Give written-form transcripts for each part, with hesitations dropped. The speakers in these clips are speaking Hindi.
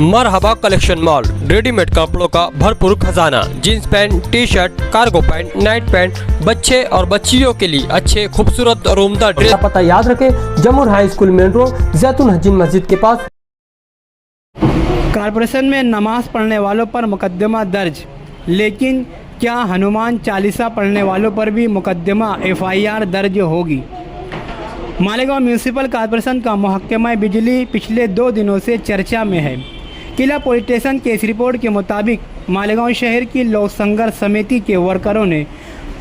मरहबा कलेक्शन मॉल, रेडीमेड कपड़ों का भरपूर खजाना। Jeans pant, T shirt, cargo pant, night pant, बच्चे और बच्चियों के लिए अच्छे खूबसूरत और उम्दा ड्रेस। पता याद रखें, जमुर हाई स्कूल मेन रोड, जैतून हजीन मस्जिद के पास। कारपोरेशन में नमाज पढ़ने वालों पर मुकदमा दर्ज, लेकिन क्या हनुमान चालीसा पढ़ने वालों पर भी मुकदमा FIR दर्ज होगी? मालेगांव म्यूनिसिपल कॉरपोरेशन का महकमा बिजली पिछले 2 दिनों से चर्चा में है। किला पुलिस स्टेशन के इस रिपोर्ट के मुताबिक मालेगांव शहर की लोक संघर्ष समिति के वर्करों ने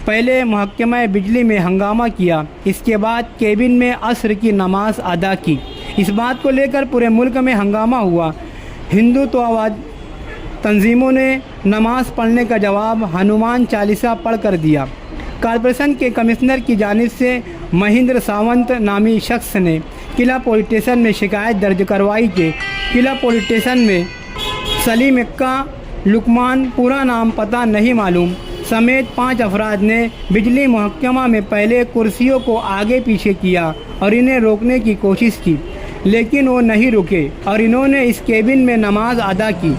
पहले महकमा बिजली में हंगामा किया, इसके बाद केबिन में असर की नमाज अदा की। इस बात को लेकर पूरे मुल्क में हंगामा हुआ। हिंदुत्ववाद तंजीमों ने नमाज पढ़ने का जवाब हनुमान चालीसा पढ़ कर दिया। कॉरपोरेशन के कमिश्नर की जानिब से महेंद्र सावंत नामी शख्स ने किला पुलिस स्टेशन में शिकायत दर्ज करवाई कि किला पुलिस स्टेशन में सलीम इक्का, लुकमान, पूरा नाम पता नहीं मालूम समेत 5 अफराद ने बिजली महकमा में पहले कुर्सियों को आगे पीछे किया और इन्हें रोकने की कोशिश की, लेकिन वो नहीं रुके और इन्होंने इस केबिन में नमाज अदा की।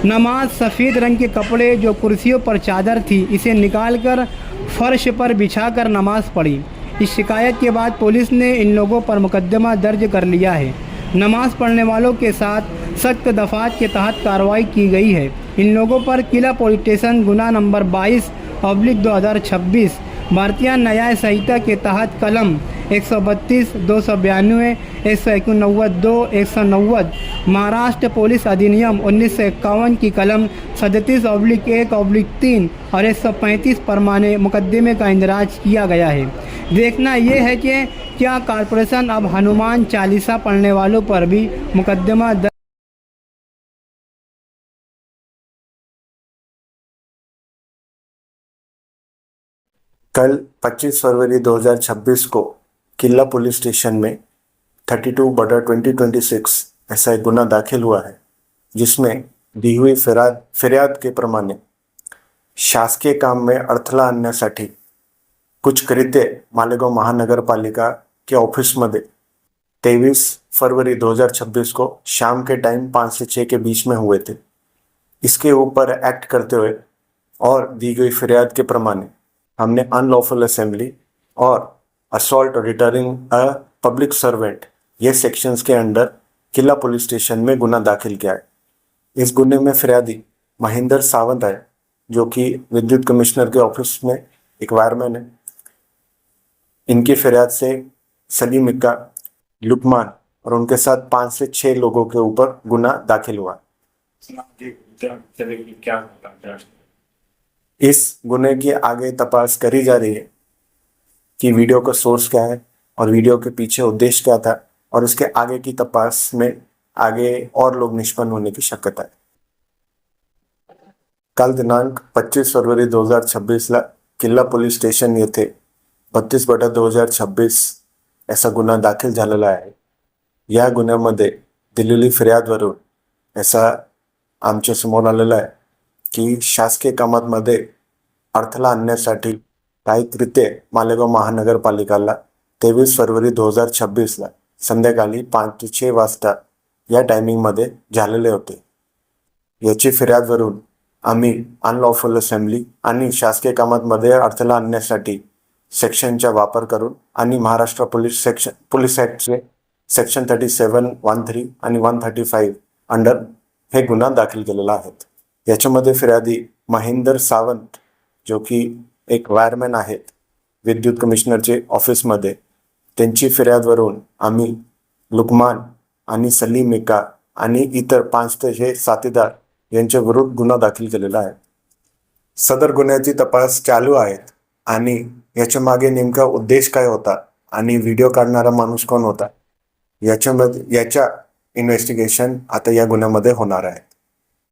नमाज सफ़ेद रंग के कपड़े जो कुर्सियों पर चादर थी, इसे निकालकर फर्श पर बिछाकर नमाज पढ़ी। इस शिकायत के बाद पुलिस ने इन लोगों पर मुकदमा दर्ज कर लिया है। नमाज पढ़ने वालों के साथ सख्त दफात के तहत कार्रवाई की गई है। इन लोगों पर किला पुलिस स्टेशन गुना नंबर 22/2026 भारतीय न्याय संहिता के तहत कलम 132, 292, 189(2), 190, महाराष्ट्र पुलिस अधिनियम 1951 की कलम 37/1/3 और 135 परमाने मुकदमे का इंदराज किया गया है। देखना यह है कि क्या कॉरपोरेशन अब हनुमान चालीसा पढ़ने वालों पर भी मुकदमा कल 25 फरवरी 2026 को किला पुलिस स्टेशन में 32/2026 ऐसा एक गुना दाखिल हुआ है, जिसमें दी हुई फिर्याद के प्रमाणे शासकीय काम में अडथळा आणण्यासाठी कुछ कृत्य मालेगाव महानगरपालिका के ऑफिसमध्ये 23 फरवरी 2026 को शाम के टाइम 5 से 6 के बीच में हुए थे। इसके ऊपर एक्ट करते हुए और दी गई फिर्याद के प्रमाणे हमने अनलॉफुल असेंबली और assault returning a public servant ये सेक्शंस के अंडर किला पुलिस स्टेशन में गुना दाखिल किया है। इस गुने में फिर्यादी महेंद्र सावंत है, जो कि विद्युत कमिश्नर के ऑफिस में एक वायरमैन है। इनकी फिर्याद से सलीम इक्का, लुकमान और उनके साथ 5 से 6 लोगों के ऊपर गुना दाखिल हुआ। इस गुने की आगे तपास करी जा रही है कि वीडियो का सोर्स क्या है और वीडियो के पीछे उद्देश्य क्या था, और इसके आगे की तपास में आगे और लोग निष्पन्न होने की शक्यता है। काल दिनांक 25 फरवरी 2026 ला किल्ला पोलीस स्टेशन येथे 32/2026 ऐसा गुन्हा दाखल झालेला आहे। या गुन्ह्यामध्ये दिलेली फिर्यादवरून ऐसा आमच्या समोर आलेला आहे की शासकीय कामांमध्ये अडथळा आणण्यासाठी काही कृत्य मालेगाव महानगरपालिकाला 23 फरवरी 2026 ला संध्याकाळी 5 ते 6 वाजता या टायमिंगमध्ये झालेले होते। याची फिर्यादवरून आम्ही अनलॉफुल असेंबली आणि शासकीय कामांमध्ये अडथळा आणण्यासाठी सेक्शनचा वापर करून आणि महाराष्ट्र पोलीस ॲक्टचे सेक्शन 37, 13 आणि 135 अंडर हे गुन्हा दाखल केलेला आहे। याच्यामध्ये फिर्यादी महेंद्र सावंत, जो की एक वायरमॅन आहेत विद्युत कमिशनरचे ऑफिसमध्ये, त्यांची फिर्यादवरून आम्ही लुकमान आणि सलीम इक्का आणि इतर 5 ते 6 साथीदार यांच्या विरुद्ध गुन्हा दाखल केलेला आहे। सदर गुन्ह्याची तपास चालू आहेत आणि याच्या मागे नेमका उद्देश काय होता आणि व्हिडिओ काढणारा माणूस कोण होता याच्या इन्व्हेस्टिगेशन आता या गुन्ह्यामध्ये होणार आहे।